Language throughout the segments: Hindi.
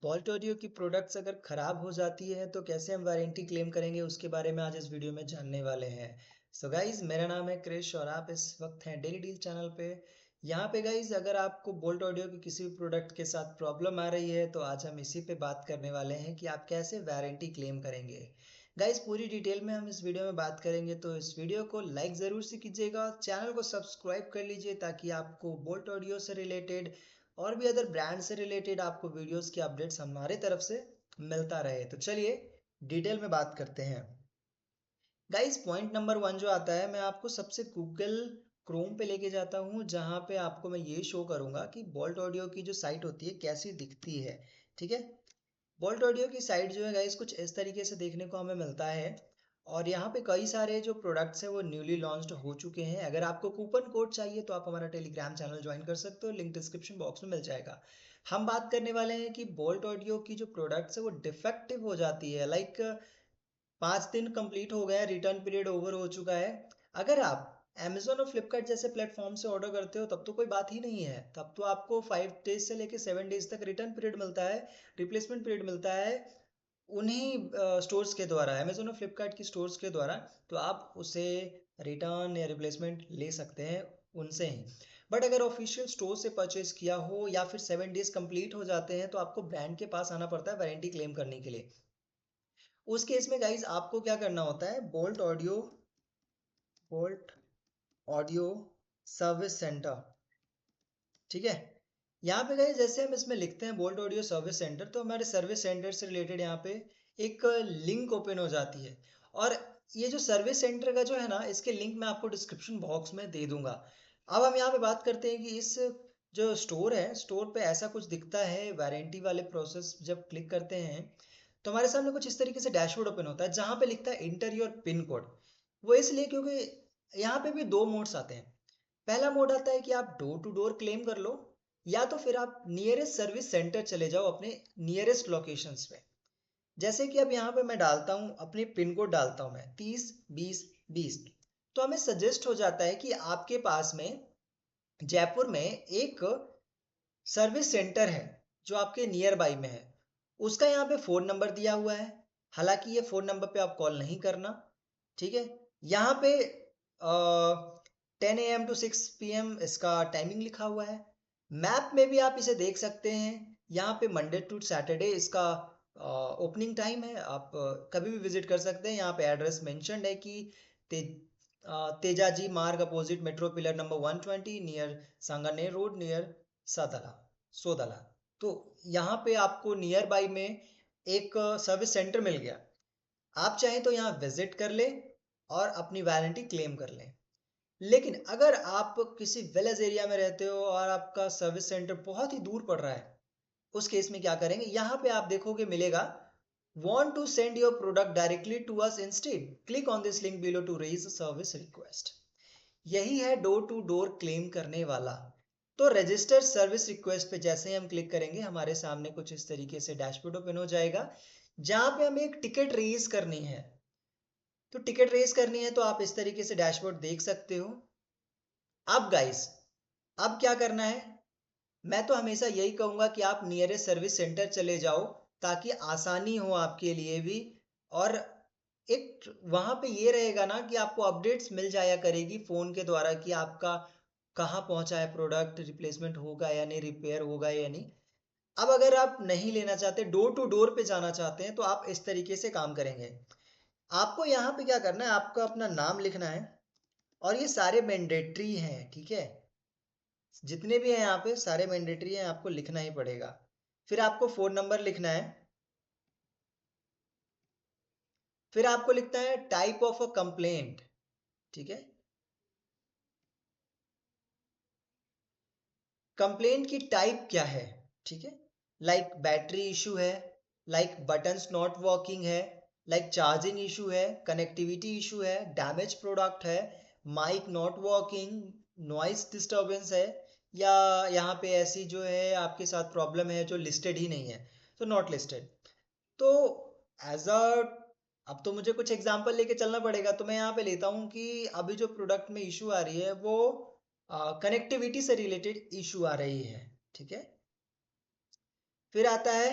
बोल्ट ऑडियो की प्रोडक्ट्स अगर ख़राब हो जाती है तो कैसे हम वारंटी क्लेम करेंगे उसके बारे में आज इस वीडियो में जानने वाले हैं। सो गाइज, मेरा नाम है क्रिश और आप इस वक्त हैं डेली डील चैनल पे। यहाँ पे गाइज, अगर आपको बोल्ट ऑडियो की किसी भी प्रोडक्ट के साथ प्रॉब्लम आ रही है तो आज हम इसी पे बात करने वाले हैं कि आप कैसे वारंटी क्लेम करेंगे। गाइज, पूरी डिटेल में हम इस वीडियो में बात करेंगे, तो इस वीडियो को लाइक ज़रूर से कीजिएगा, चैनल को सब्सक्राइब कर लीजिए ताकि आपको बोल्ट ऑडियो से रिलेटेड और भी अदर ब्रांड से रिलेटेड आपको वीडियोस की अपडेट्स हमारे तरफ से मिलता रहे। तो चलिए डिटेल में बात करते हैं। गाइस, पॉइंट नंबर 1 जो आता है, मैं आपको सबसे गूगल क्रोम पे लेके जाता हूँ, जहाँ पे आपको मैं ये शो करूँगा कि बोल्ट ऑडियो की जो साइट होती है कैसी दिखती है। ठीक है, बोल्ट ऑडियो की साइट जो है गाइस कुछ इस तरीके से देखने को हमें मिलता है। और यहाँ पे कई सारे जो प्रोडक्ट्स हैं वो न्यूली लॉन्च्ड हो चुके हैं। अगर आपको कूपन कोड चाहिए तो आप हमारा टेलीग्राम चैनल ज्वाइन कर सकते हो, लिंक डिस्क्रिप्शन बॉक्स में मिल जाएगा। हम बात करने वाले हैं कि बोल्ट ऑडियो की जो प्रोडक्ट्स है वो डिफेक्टिव हो जाती है, लाइक 5 दिन कंप्लीट हो गया, रिटर्न पीरियड ओवर हो चुका है। अगर आप Amazon और फ्लिपकार्ट जैसे प्लेटफॉर्म से ऑर्डर करते हो तब तो कोई बात ही नहीं है, तब तो आपको 5 डेज से लेके 7 डेज तक रिटर्न पीरियड मिलता है, रिप्लेसमेंट पीरियड मिलता है उन्हीं स्टोर्स के द्वारा, Amazon और फ्लिपकार्ट की स्टोर्स के द्वारा। तो आप उसे रिटर्न या रिप्लेसमेंट ले सकते हैं उनसे ही। बट अगर ऑफिशियल स्टोर से परचेज किया हो या फिर 7 डेज कंप्लीट हो जाते हैं तो आपको ब्रांड के पास आना पड़ता है वारंटी क्लेम करने के लिए। उस केस में गाइज आपको क्या करना होता है, बोल्ट ऑडियो सर्विस सेंटर। ठीक है, यहाँ पे गाइज जैसे हम इसमें लिखते हैं बोल्ट ऑडियो सर्विस सेंटर, तो हमारे सर्विस सेंटर से रिलेटेड यहाँ पे एक लिंक ओपन हो जाती है। और ये जो सर्विस सेंटर का जो है ना, इसके लिंक मैं आपको डिस्क्रिप्शन बॉक्स में दे दूंगा। अब हम यहाँ पे बात करते हैं कि इस जो स्टोर है, स्टोर पे ऐसा कुछ दिखता है। वारंटी वाले प्रोसेस जब क्लिक करते हैं तो हमारे सामने कुछ इस तरीके से डैशबोर्ड ओपन होता है, जहाँ पे लिखता है इंटर योर पिन कोड। वो इसलिए क्योंकि यहाँ पे भी दो मोड्स आते हैं। पहला मोड आता है कि आप डोर टू डोर क्लेम कर लो, या तो फिर आप नियरेस्ट सर्विस सेंटर चले जाओ अपने नियरेस्ट लोकेशंस पे। जैसे कि अब यहाँ पे मैं डालता हूँ अपनी पिन कोड, डालता हूँ मैं 30 20 20। तो हमें सजेस्ट हो जाता है कि आपके पास में जयपुर में एक सर्विस सेंटर है जो आपके नियर बाई में है। उसका यहाँ पे फ़ोन नंबर दिया हुआ है, हालांकि ये फ़ोन नंबर पे आप कॉल नहीं करना। ठीक है, यहाँ पे 10 AM टू 6 PM इसका टाइमिंग लिखा हुआ है। मैप में भी आप इसे देख सकते हैं, यहाँ पे मंडे टू सैटरडे इसका ओपनिंग टाइम है। आप कभी भी विजिट कर सकते हैं। यहाँ पे एड्रेस मेंशन्ड है कि ते, Tejaji Marg opposite metro pillar number 120 near Sanganer road near सदला सोदला। तो यहाँ पे आपको नियर बाई में एक सर्विस सेंटर मिल गया। आप चाहें तो यहाँ विजिट कर लें और अपनी वारंटी क्लेम कर लें। लेकिन अगर आप किसी विलेज एरिया में रहते हो और आपका सर्विस सेंटर बहुत ही दूर पड़ रहा है, उस केस में क्या करेंगे, यहाँ पे आप देखोगे मिलेगा Want to send your product directly to us instead? Click on this link below to raise a service request. यही है डोर टू डोर क्लेम करने वाला। तो रजिस्टर सर्विस रिक्वेस्ट पे जैसे ही हम क्लिक करेंगे, हमारे सामने कुछ इस तरीके से डैशबोर्ड ओपन हो जाएगा, जहां पे हमें एक टिकट रेज करनी है। तो टिकट रेज करनी है तो आप इस तरीके से डैशबोर्ड देख सकते हो। अब गाइस, अब क्या करना है, मैं तो हमेशा यही कहूंगा कि आप नियरेस्ट सर्विस सेंटर चले जाओ, ताकि आसानी हो आपके लिए भी। और एक वहां पे ये रहेगा ना कि आपको अपडेट्स मिल जाया करेगी फोन के द्वारा कि आपका कहाँ पहुंचा है प्रोडक्ट, रिप्लेसमेंट होगा या नहीं, रिपेयर होगा या नहीं। अब अगर आप नहीं लेना चाहते, डोर टू डोर पे जाना चाहते हैं, तो आप इस तरीके से काम करेंगे। आपको यहाँ पे क्या करना है, आपको अपना नाम लिखना है, और ये सारे मैंडेटरी हैं। ठीक है, जितने भी हैं यहाँ पे सारे मैंडेटरी हैं, आपको लिखना ही पड़ेगा। फिर आपको फ़ोन नंबर लिखना है। फिर आपको लिखना है टाइप ऑफ अ कंप्लेंट। ठीक है, कंप्लेंट की टाइप क्या है। ठीक है, लाइक बैटरी इशू है, लाइक बटन्स नॉट वर्किंग है, लाइक चार्जिंग इशू है, कनेक्टिविटी इशू है, डैमेज प्रोडक्ट है, mic not working, noise disturbance है, या यहाँ पे ऐसी जो है आपके साथ प्रॉब्लम है जो लिस्टेड ही नहीं है, तो नॉट लिस्टेड। तो एज अ, अब तो मुझे कुछ एग्जांपल लेके चलना पड़ेगा, तो मैं यहाँ पे लेता हूँ कि अभी जो प्रोडक्ट में इशू आ रही है वो कनेक्टिविटी से रिलेटेड इशू आ रही है। ठीक है, फिर आता है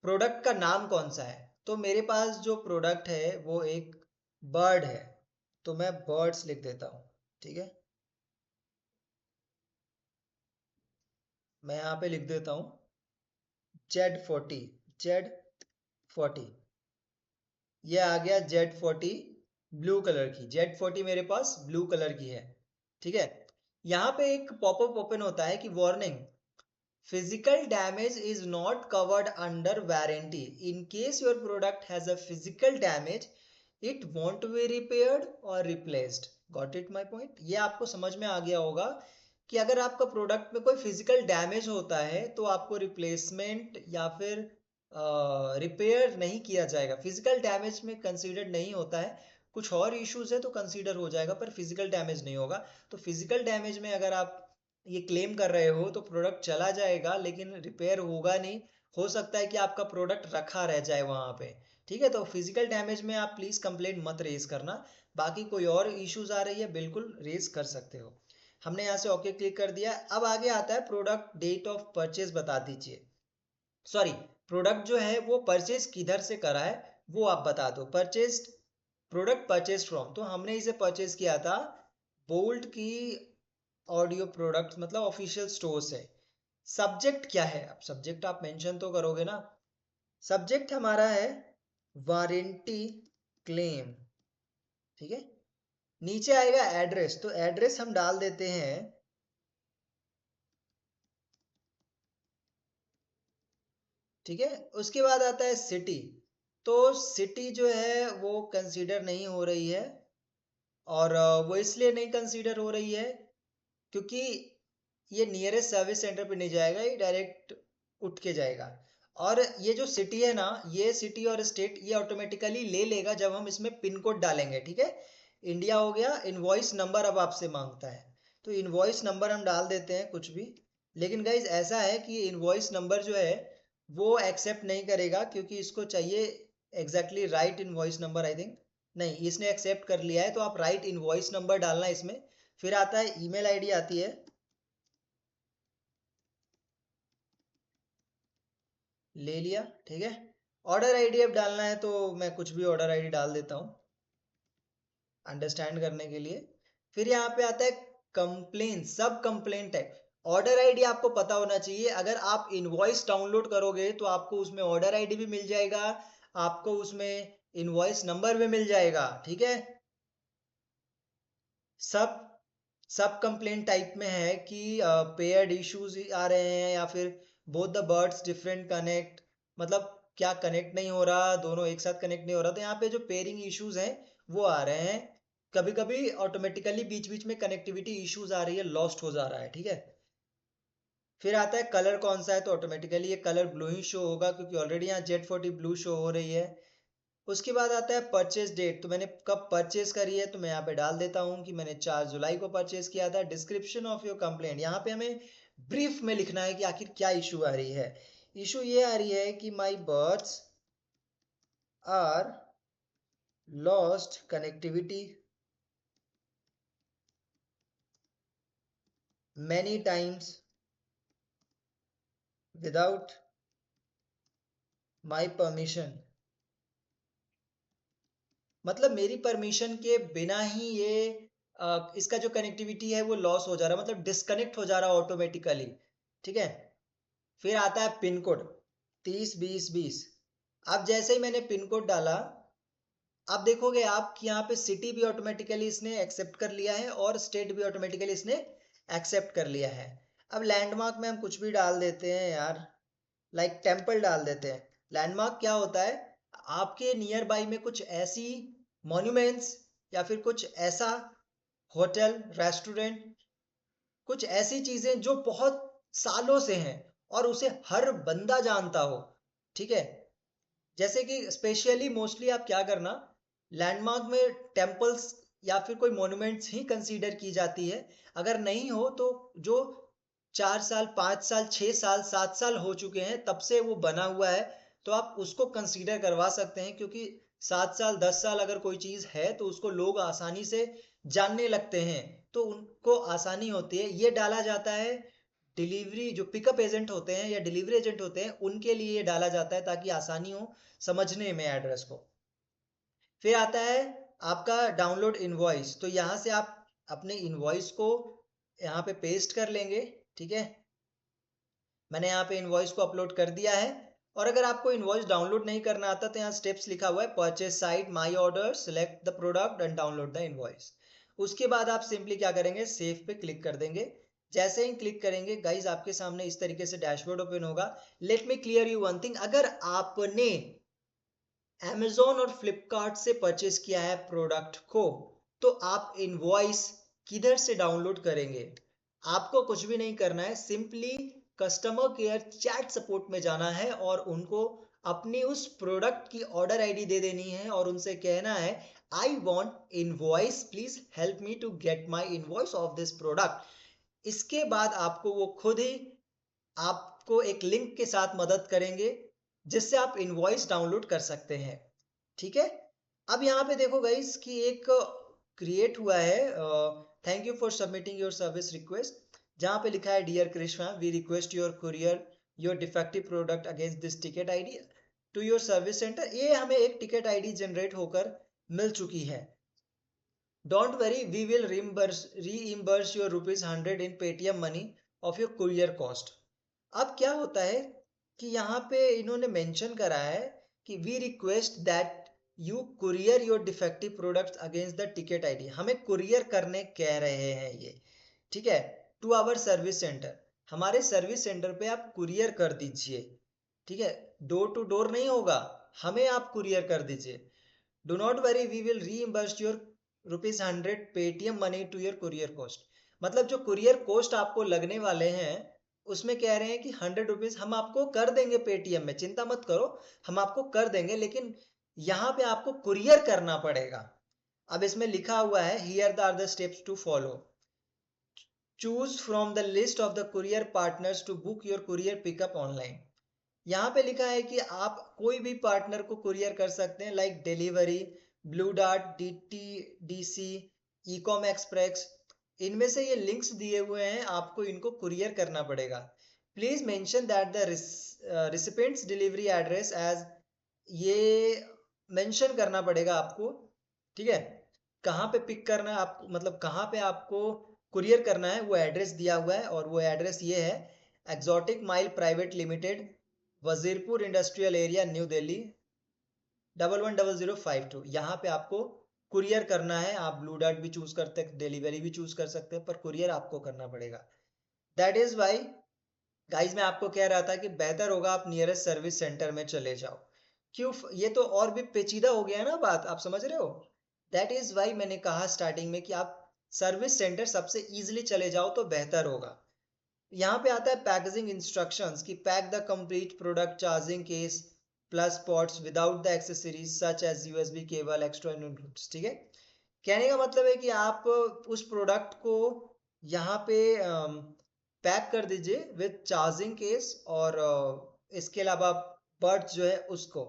प्रोडक्ट का नाम कौन सा है। तो मेरे पास जो प्रोडक्ट है वो एक बर्ड है, तो मैं बर्ड्स लिख देता हूँ। ठीक है, मैं यहाँ पे लिख देता हूँ Z40, Z40, ये आ गया Z40 ब्लू कलर की, Z40 मेरे पास ब्लू कलर की है। ठीक है, यहाँ पे एक पॉपअप ओपन होता है कि warning, physical damage is not covered under warranty. In case your product has a physical damage, it won't be repaired or replaced. Got it my point? ये आपको समझ में आ गया होगा कि अगर आपका प्रोडक्ट में कोई फिजिकल डैमेज होता है तो आपको रिप्लेसमेंट या फिर रिपेयर नहीं किया जाएगा। फिजिकल डैमेज में कंसीडर्ड नहीं होता है, कुछ और इश्यूज है तो कंसीडर हो जाएगा, पर फिजिकल डैमेज नहीं होगा। तो फिजिकल डैमेज में अगर आप ये क्लेम कर रहे हो तो प्रोडक्ट चला जाएगा लेकिन रिपेयर होगा नहीं। हो सकता है कि आपका प्रोडक्ट रखा रह जाए वहां पे। ठीक है, तो फिजिकल डैमेज में आप प्लीज कंप्लेंट मत रेज करना। बाकी कोई और इश्यूज आ रही है बिल्कुल रेज कर सकते हो। हमने यहाँ से ओके क्लिक कर दिया। अब आगे आता है प्रोडक्ट डेट ऑफ परचेज बता दीजिए, सॉरी, प्रोडक्ट जो है वो परचेज किधर से करा है वो आप बता दो। परचेज, प्रोडक्ट परचेज फ्रॉम, तो हमने इसे परचेज किया था बोल्ट की ऑडियो प्रोडक्ट मतलब ऑफिशियल स्टोर से। सब्जेक्ट क्या है, अब सब्जेक्ट आप मेंशन तो करोगे ना। सब्जेक्ट हमारा है वारंटी क्लेम। ठीक है, नीचे आएगा एड्रेस, तो एड्रेस हम डाल देते हैं, ठीक है। उसके बाद आता है सिटी, तो सिटी जो है वो कंसीडर नहीं हो रही है, और वो इसलिए नहीं कंसीडर हो रही है क्योंकि ये नियरेस्ट सर्विस सेंटर पे नहीं जाएगा, ये डायरेक्ट उठ के जाएगा। और ये जो सिटी है ना, ये सिटी और स्टेट ये ऑटोमेटिकली ले लेगा जब हम इसमें पिन कोड डालेंगे। ठीक है, इंडिया हो गया। इनवॉइस नंबर अब आपसे मांगता है, तो इनवॉइस नंबर हम डाल देते हैं कुछ भी। लेकिन गाइज ऐसा है कि इनवॉइस नंबर जो है वो एक्सेप्ट नहीं करेगा क्योंकि इसको चाहिए exactly right invoice number, I think. नहीं, इसने एक्सेप्ट कर लिया है, तो आप राइट इनवॉइस नंबर डालना इसमें। फिर आता है ईमेल आईडी आती है, ले लिया। ठीक है, ऑर्डर आईडी अब डालना है तो मैं कुछ भी ऑर्डर आईडी डाल देता हूँ अंडरस्टैंड करने के लिए। फिर यहाँ पे आता है कंप्लेन, सब कंप्लेंट है। ऑर्डर आईडी आपको पता होना चाहिए, अगर आप इनवॉइस डाउनलोड करोगे तो आपको उसमें ऑर्डर आईडी भी मिल जाएगा, आपको उसमें इनवॉइस नंबर भी मिल जाएगा। ठीक है, सब सब कंप्लेंट टाइप में है कि पेयर्ड इश्यूज आ रहे हैं या फिर both the birds different connect, मतलब क्या कनेक्ट नहीं हो रहा, दोनों एक साथ कनेक्ट नहीं हो रहा। तो यहाँ पे जो पेयरिंग इश्यूज हैं वो आ रहे हैं, कभी कभी ऑटोमेटिकली बीच बीच में कनेक्टिविटी इश्यूज आ रही है, लॉस्ट हो जा रहा है। ठीक है, फिर आता है कलर कौन सा है, तो ऑटोमेटिकली ये कलर ब्लू ही शो होगा क्योंकि ऑलरेडी यहाँ Z40 ब्लू शो हो रही है। उसके बाद आता है परचेज डेट, तो मैंने कब परचेज करी है तो मैं यहाँ पे डाल देता हूँ कि मैंने 4 जुलाई को परचेज किया था। डिस्क्रिप्शन ऑफ योर कंप्लेंट, यहाँ पे हमें ब्रीफ में लिखना है कि आखिर क्या इशू आ रही है। इशू ये आ रही है कि my birds are lost connectivity many times without my permission, मतलब मेरी परमिशन के बिना ही ये इसका जो कनेक्टिविटी है वो लॉस हो जा रहा है, मतलब डिस्कनेक्ट हो जा रहा है ऑटोमेटिकली। ठीक है, फिर आता है पिन कोड 30 20 20। अब जैसे ही मैंने पिन कोड डाला, आप देखोगे आप कि यहाँ पे सिटी भी ऑटोमेटिकली इसने एक्सेप्ट कर लिया है और स्टेट भी ऑटोमेटिकली इसने एक्सेप्ट कर लिया है। अब लैंडमार्क में हम कुछ भी डाल देते हैं यार, लाइक टेम्पल डाल देते हैं। लैंडमार्क क्या होता है, आपके नियर बाई में कुछ ऐसी मॉन्यूमेंट्स या फिर कुछ ऐसा होटल रेस्टोरेंट, कुछ ऐसी चीजें जो बहुत सालों से हैं और उसे हर बंदा जानता हो। ठीक है, जैसे कि स्पेशली मोस्टली आप क्या करना, लैंडमार्क में टेम्पल्स या फिर कोई मॉन्यूमेंट्स ही कंसीडर की जाती है। अगर नहीं हो तो जो 4 साल 5 साल 6 साल 7 साल हो चुके हैं तब से वो बना हुआ है, तो आप उसको कंसीडर करवा सकते हैं क्योंकि 7 साल 10 साल अगर कोई चीज है तो उसको लोग आसानी से जानने लगते हैं, तो उनको आसानी होती है। ये डाला जाता है डिलीवरी जो पिकअप एजेंट होते हैं या डिलीवरी एजेंट होते हैं उनके लिए ये डाला जाता है ताकि आसानी हो समझने में एड्रेस को। फिर आता है आपका डाउनलोड इनवॉइस। तो यहाँ से आप अपने इनवॉइस को यहाँ पे पेस्ट कर लेंगे, ठीक है। मैंने यहाँ पे इनवॉइस को अपलोड कर दिया है। और अगर आपको इनवॉइस डाउनलोड नहीं करना आता तो यहाँ स्टेप्स लिखा हुआ है, purchase site, my order, select the product and download the invoice. उसके बाद आप सिंपली क्या करेंगे, सेव पे क्लिक कर देंगे। जैसे ही क्लिक करेंगे गाइज आपके सामने इस तरीके से डैशबोर्ड ओपन होगा। Let me clear you one thing, अगर आपने Amazon और फ्लिपकार्ट से परचेस किया है प्रोडक्ट को, तो आप इनवॉइस किधर से डाउनलोड करेंगे? आपको कुछ भी नहीं करना है, simply customer care chat support में जाना है और उनको अपनी उस प्रोडक्ट की ऑर्डर आईडी दे देनी है और उनसे कहना है I want invoice, please help me to get my invoice of this product. इसके बाद आपको वो खुद ही आपको एक लिंक के साथ मदद करेंगे जिससे आप इनवॉइस डाउनलोड कर सकते हैं, ठीक है। अब यहाँ पे देखो गाइस कि एक क्रिएट हुआ है, thank you for submitting your service request, जहाँ पे लिखा है dear Krishna, we request your courier your defective product against this ticket ID to your service centre. ये हमें एक टिकट आईडी जनरेट होकर मिल चुकी है। Don't worry, we will reimburse your ₹100 in Paytm money of your courier cost. अब क्या होता है कि यहाँ पे इन्होंने मेंशन करा है कि we request that you courier your defective products against the ticket ID. हमें कुरियर करने कह रहे हैं ये, ठीक है, टू आवर सर्विस सेंटर। हमारे सर्विस सेंटर पे आप कुरियर कर दीजिए, ठीक है। डोर टू डोर नहीं होगा, हमें आप कुरियर कर दीजिए। Do not worry, we will reimburse your ₹100 Paytm money to your courier cost. मतलब जो कुरियर कॉस्ट आपको लगने वाले हैं उसमें कह रहे हैं कि ₹100 हम आपको कर देंगे पेटीएम में, चिंता मत करो, हम आपको कर देंगे, लेकिन यहाँ पे आपको कुरियर करना पड़ेगा। अब इसमें लिखा हुआ है here are the steps to follow, choose from the list of the courier partners to book your courier pickup online. यहाँ पे लिखा है कि आप कोई भी पार्टनर को कुरियर कर सकते हैं, like delivery, blue dart, DTDC, Ecom express. इनमें से ये लिंक्स दिए हुए हैं, आपको इनको कुरियर करना पड़ेगा। Please mention that the recipients delivery address as, ये मेंशन करना पड़ेगा आपको, ठीक है। कहाँ पे पिक करना है आप, मतलब कहाँ पे आपको कुरियर करना है वो एड्रेस दिया हुआ है, और वो एड्रेस ये है exotic mile private limited, Wazirpur industrial area, new Delhi 110052। यहाँ पे आपको कुरियर करना है। आप ब्लू डार्ट भी चूज करते हैं, डिलीवरी भी चूज कर सकते हैं, पर कुरियर आपको करना पड़ेगा। दैट इज वाई गाइज मैं आपको कह रहा था कि बेहतर होगा आप नियरेस्ट सर्विस सेंटर में चले जाओ। क्यों, ये तो और भी पेचीदा हो गया है ना बात, आप समझ रहे हो। दैट इज वाई मैंने कहा स्टार्टिंग में कि आप सर्विस सेंटर सबसे इजीली चले जाओ तो बेहतर होगा। यहाँ पे आता है पैकेजिंग इंस्ट्रक्शंस कि pack the complete product, charging case plus pods without the accessories such as USB cable, extra inputs, ठीक है। कहने का मतलब है कि आप उस प्रोडक्ट को यहाँ पे पैक कर दीजिए विद चार्जिंग केस, और इसके अलावा बर्ड्स जो है उसको।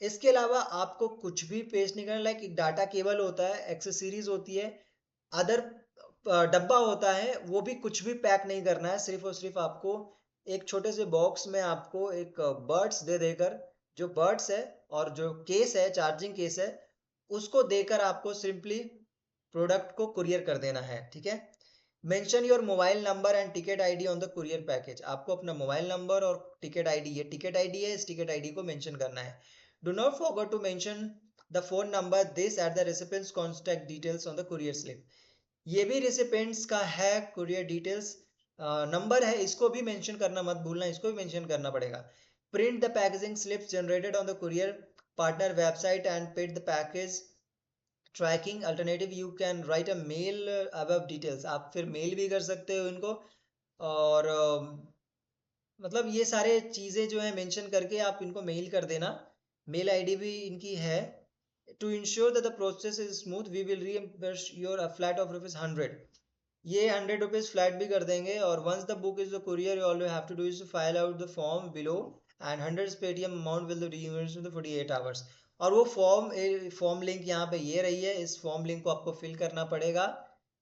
इसके अलावा आपको कुछ भी पेश नहीं करना, लाइक डाटा केबल होता है, एक्सेसरीज होती है, अदर डब्बा होता है, वो भी कुछ भी पैक नहीं करना है। सिर्फ और सिर्फ आपको एक छोटे से बॉक्स में आपको एक बर्ड्स दे देकर, जो बर्ड्स है और जो केस है, चार्जिंग केस है, उसको देकर आपको सिंपली प्रोडक्ट को कुरियर कर देना है, ठीक है। Mention your mobile number and ticket ID on the courier package. आपको अपना मोबाइल नंबर और टिकट आईडी, ये टिकट आईडी है, इस टिकट आईडी को मेंशन करना है। Do not forget to mention the phone number this at the recipients contact details on the courier slip. ये भी रेसिपिएंट्स का है कुरियर डिटेल्स नंबर है, इसको भी मेंशन करना मत भूलना, इसको भी मेंशन करना पड़ेगा। Print the packaging slips generated on the courier partner website and paid the package tracking. Alternative you can write a mail above details. आप फिर मेल भी कर सकते हो इनको, और मतलब ये सारे चीज़ें जो है मेंशन करके आप इनको मेल कर देना। मेल आईडी भी इनकी है। To ensure that the process is smooth we will reimburse your flat off ₹100। ये ₹100 फ्लैट भी कर देंगे। और once the book is the courier you all you have to do is to file out the form below and 100 Paytm amount will reimburse in the 48 hours. और वो फॉर्म लिंक यहाँ पे ये रही है, इस फॉर्म लिंक को आपको फिल करना पड़ेगा।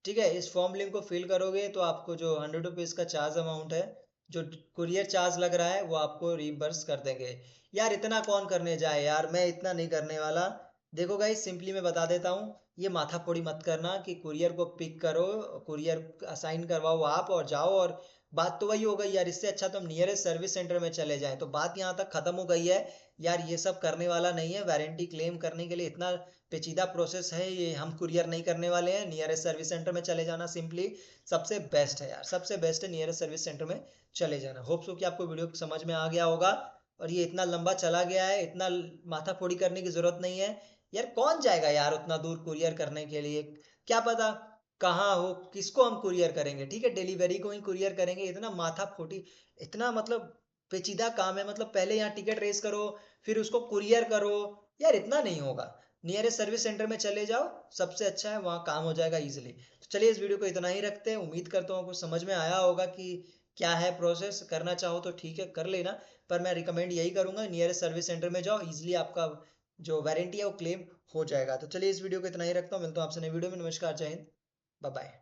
ठीक है। इस फॉर्म लिंक को फिल करोगे तो आपको जो 100 रुपीज़ का चार्ज अमाउंट है, जो कुरियर चार्ज लग रहा है, वो आपको रिम्बर्स कर देंगे। यार इतना कौन करने जाए यार, मैं इतना नहीं करने वाला। देखो गाइस, सिंपली मैं बता देता हूँ, ये माथापोड़ी मत करना कि कुरियर को पिक करो, कुरियर असाइन करवाओ आप और जाओ, और बात तो वही हो गई यार। इससे अच्छा तो हम नियरेस्ट सर्विस सेंटर में चले जाएं। तो बात यहाँ तक खत्म हो गई है यार, ये सब करने वाला नहीं है। वारंटी क्लेम करने के लिए इतना पेचीदा प्रोसेस है, ये हम कुरियर नहीं करने वाले हैं। नियरेस्ट सर्विस सेंटर में चले जाना सिंपली सबसे बेस्ट है यार, सबसे बेस्ट है नियरेस्ट सर्विस सेंटर में चले जाना। होप सो कि आपको वीडियो समझ में आ गया होगा, और ये इतना लंबा चला गया है, इतना माथा फोड़ी करने की जरूरत नहीं है यार। कौन जाएगा यार उतना दूर कुरियर करने के लिए, क्या पता कहाँ हो, किसको हम कुरियर करेंगे। ठीक है, डिलीवरी को ही कुरियर करेंगे, इतना माथा फोड़ी, इतना मतलब पेचीदा काम है। मतलब पहले यहाँ टिकट रेस करो, फिर उसको कुरियर करो, यार इतना नहीं होगा। नियरेस्ट सर्विस सेंटर में चले जाओ, सबसे अच्छा है, वहाँ काम हो जाएगा इजीली। तो चलिए इस वीडियो को इतना ही रखते हैं। उम्मीद करता हूँ कुछ समझ में आया होगा कि क्या है प्रोसेस। करना चाहो तो ठीक है कर लेना, पर मैं रिकमेंड यही करूंगा, नियरेस्ट सर्विस सेंटर में जाओ, इजीली आपका जो वारंटी है वो क्लेम हो जाएगा। तो चलिए इस वीडियो को इतना ही रखता हूँ, मिलता हूँ आपसे नई वीडियो में। नमस्कार, जय हिंद, बाय बाय।